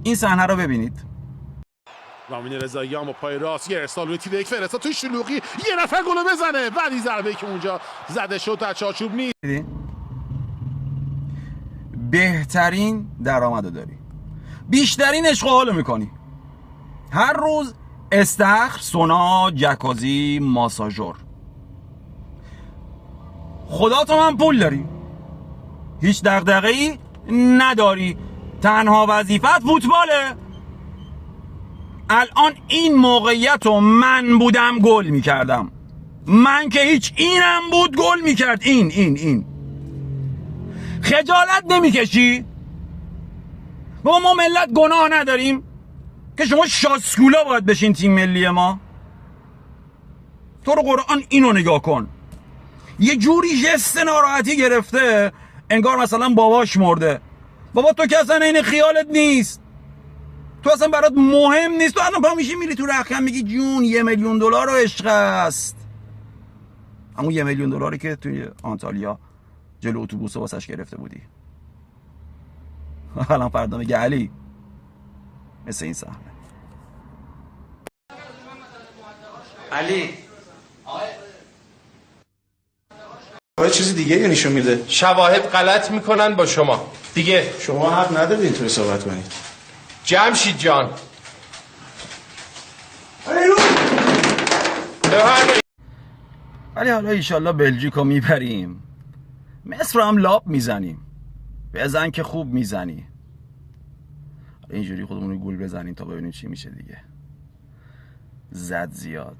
این صحنه رو ببینید. رامین رضایی هم با پای راست یه ارسال روی تیر یک فرستاد توی شلوغی یه نفر گل بزنه، ولی ضربه‌ای که اونجا زده شد در چارچوب نیست. بهترین درآمدو داری، بیشترین عشق و حالو میکنی، هر روز استخر، سونا، جکازی، ماساژور. خدا تو من پول داری، هیچ دغدغه‌ای نداری، تنها وظیفت فوتباله. الان این موقعیت رو من بودم گل میکردم، من که هیچ، اینم بود گل میکرد. این خجالت نمیکشی؟ با ما ملت گناه نداریم که شما شاسکولا باید بشین تیم ملی ما؟ تو رو قرآن اینو نگاه کن، یه جوری جست ناراحتی گرفته انگار مثلا باباش مرده. بابا تو که اصلا این خیالت نیست، تو اصلا برات مهم نیست. تو الان پا میشی میری تو رقم میگی جون $1,000,000 رو عشق است. همون $1,000,000 که توی آنتالیا جلو اتوبوس واسش گرفته بودی، الان فردا میگه علی مثل این صحنه. علی چیز دیگه نشون میده. شواهد غلط میکنن با شما دیگه. شما حق ندارید اینطوری صحبت کنید. جمشید جان ولی حالا ایشالله بلژیکو میبریم، مصر هم لاب میزنیم. بزن که خوب میزنی، اینجوری خودمون رو گول بزنیم تا ببینیم چی میشه دیگه. زد زیاد.